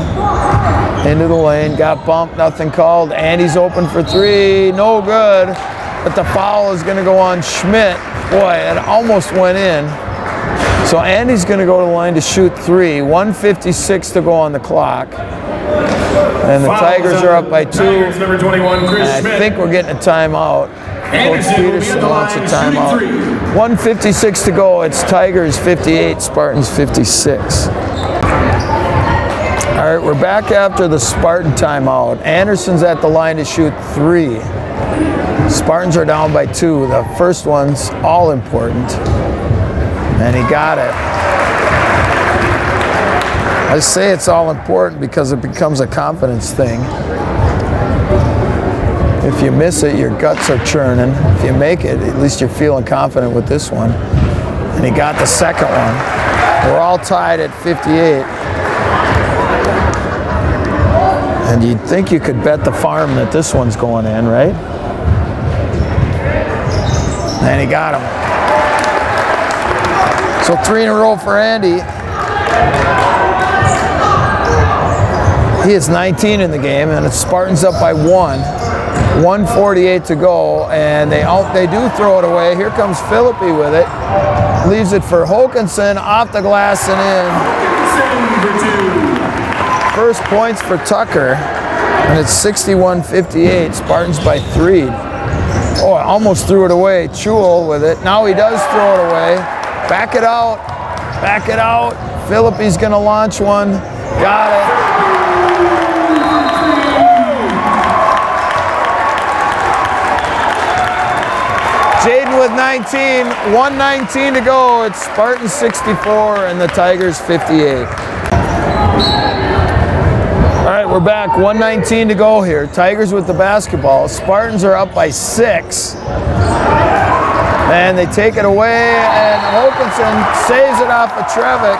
into the lane, got bumped, nothing called. Andy's open for 3, no good. But the foul is going to go on Schmidt. Boy, it almost went in. So Andy's going to go to the line to shoot 3. 1:56 to go on the clock. And the Tigers are up by 2.
Tigers, number 21, Chris
I
Schmidt.
think we're getting a timeout. Coach Peterson wants a timeout. 1:56 to go. It's Tigers 58, Spartans 56. All right, we're back after the Spartan timeout. Anderson's at the line to shoot 3. Spartans are down by 2. The first one's all important. And he got it. I say it's all important because it becomes a confidence thing. If you miss it, your guts are churning. If you make it, at least you're feeling confident with this one. And he got the second one. We're all tied at 58. And you'd think you could bet the farm that this one's going in, right? And he got him. So 3 in a row for Andy. He is 19 in the game, and it's Spartans up by 1. 1:48 to go, and they do throw it away. Here comes Philippi with it. Leaves it for Hokanson, off the glass and in. First points for Tucker, and it's 61-58. Spartans by 3. Oh, I almost threw it away. Chul with it. Now he does throw it away. Back it out. Back it out. Philippi's going to launch one. Got it. Jaden with 19, 1:19 to go. It's Spartans 64 and the Tigers 58. All right, we're back. 1:19 to go here. Tigers with the basketball. Spartans are up by 6. And they take it away, and Hokanson saves it off of Trevick.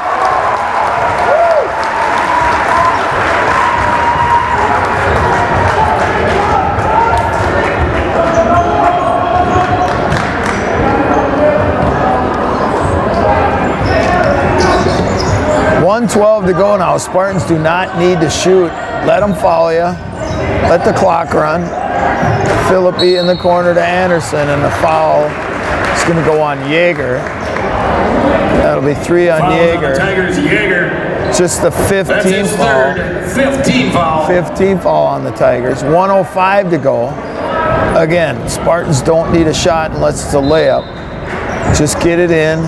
1:12 to go now. Spartans do not need to shoot. Let them foul you. Let the clock run. Philippi in the corner to Anderson, and the foul is going to go on Yeager. That'll be 3 on Yeager.
Tigers, Yeager.
Just the 15th foul.
15th foul.
15th foul on the Tigers. 1:05 to go. Again, Spartans don't need a shot unless it's a layup. Just get it in.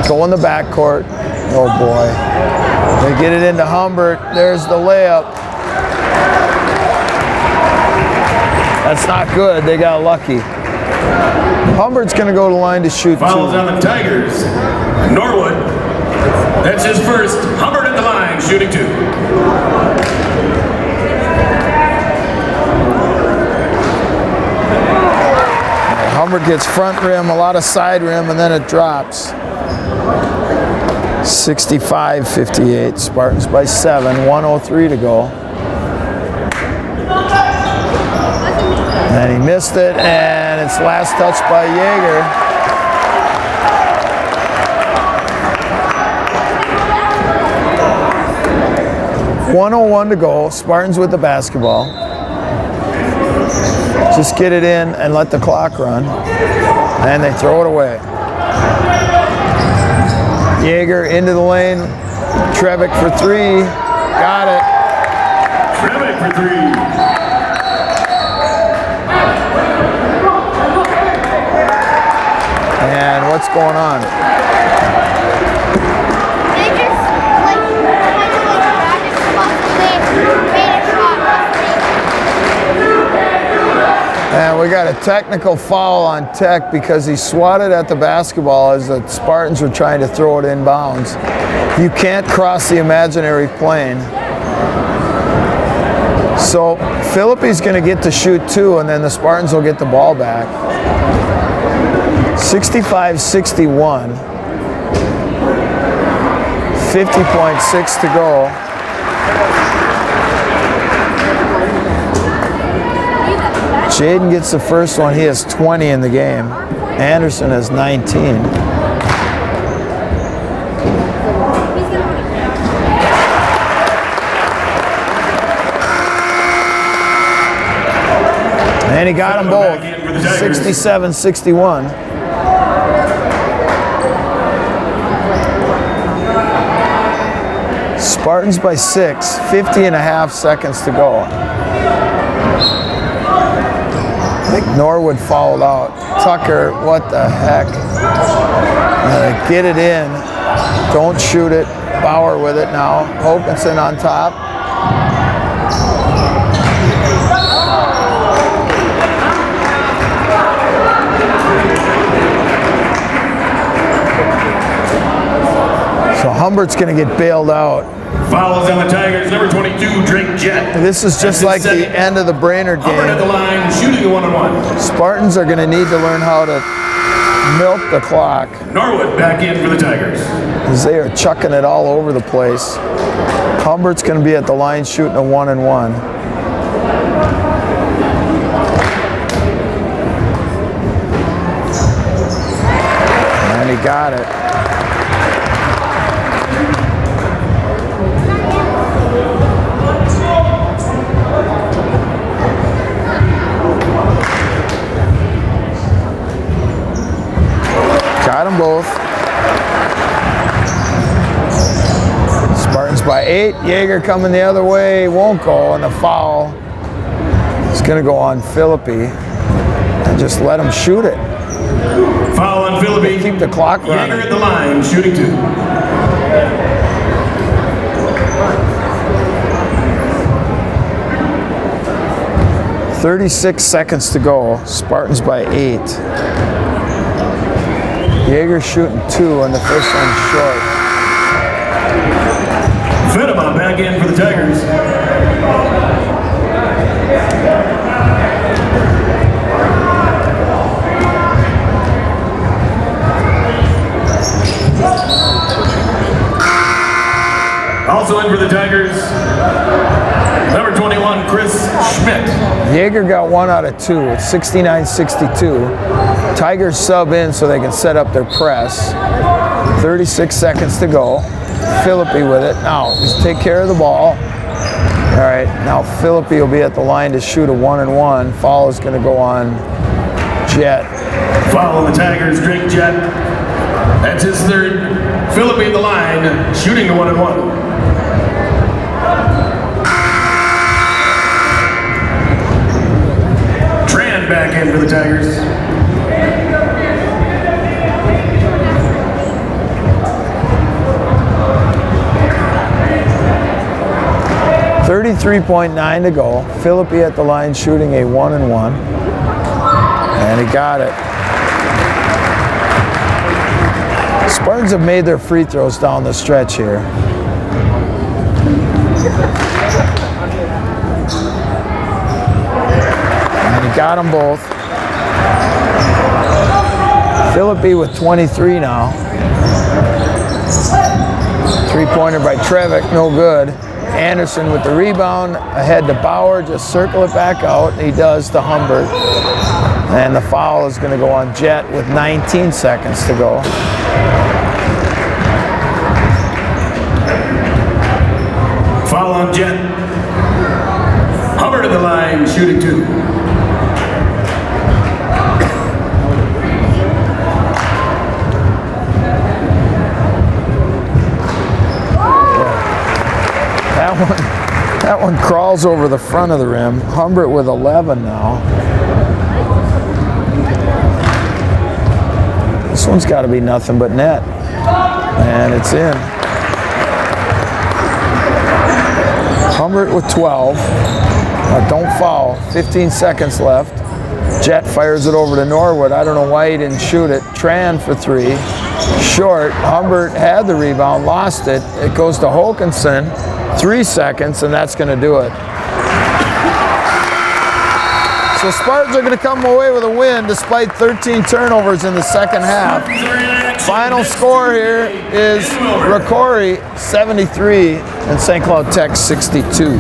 Go in the backcourt. Oh boy. They get it into Humbert. There's the layup. That's not good. They got lucky. Humbert's going to go to the line to shoot 2.
Fouls on the Tigers. Norwood. That's his first. Humbert at the line, shooting 2.
Humbert gets front rim, a lot of side rim, and then it drops. 65-58. Spartans by 7. 1:03 to go. And he missed it, and it's last touch by Yeager. .101 to go. Spartans with the basketball. Just get it in and let the clock run. And they throw it away. Yeager into the lane. Trevick for 3. Got it.
Trevick for 3.
And what's going on?
They just like made a shot.
And we got a technical foul on Tech because he swatted at the basketball as the Spartans were trying to throw it inbounds. You can't cross the imaginary plane. So Philippi's going to get to shoot 2, and then the Spartans will get the ball back. 65-61. 50.6 to go. Jaden gets the first one. He has 20 in the game. Anderson has 19. And he got them both. 67-61. Spartans by 6, 50 and a half seconds to go. I think Norwood fouled out. Tucker, what the heck? Get it in. Don't shoot it. Bauer with it now. Hokanson on top. So Humbert's going to get bailed out.
Foul is on the Tigers, number 22, Drake Jett.
This is just like the end of the Brainerd
Hubbard at the
game.
line, shooting a 1-on-1.
Spartans are going to need to learn how to milk the clock,
Norwood back in for the Tigers.
because they are chucking it all over the place. Humbert's going to be at the line shooting a 1-and-1. And he got it. Got them both. Spartans by 8. Jaeger coming the other way. Won't go. And the foul is going to go on Philippi. And just let him shoot it.
Foul on Philippi.
Keep the clock
Jaeger
running.
at the line, shooting 2.
.36 seconds to go. Spartans by 8. Jaeger shooting 2 and the first one's short.
Fedema back in for the Tigers. Also in for the Tigers, number 21, Chris Schmidt.
Jaeger got 1 out of 2. It's 69-62. Tigers sub in so they can set up their press. 36 seconds to go. Philippi with it. Now, just take care of the ball. All right, now Philippi will be at the line to shoot a 1-and-1. Foul is going to go on Jett.
Foul on the Tigers, Drake Jett. That's his third. Philippi at the line, shooting a 1-and-1. Back in for the Tigers.
.39 to go. Philippi at the line shooting a 1-and-1. And he got it. Spartans have made their free throws down the stretch here. Got them both. Philippi with 23 now. Three-pointer by Trevick, no good. Anderson with the rebound, ahead to Bauer, just circle it back out. He does to Humbert. And the foul is going to go on Jett with 19 seconds to go.
Foul on Jett. Humbert at the line, shooting 2.
That one crawls over the front of the rim. Humbert with 11 now. This one's got to be nothing but net. And it's in. Humbert with 12. Don't foul. 15 seconds left. Jett fires it over to Norwood. I don't know why he didn't shoot it. Tran for 3. Short. Humbert had the rebound, lost it. It goes to Hokanson. 3 seconds, and that's going to do it. So Spartans are going to come away with a win despite 13 turnovers in the second half. Final score here is Rocori 73 and St. Cloud Tech 62.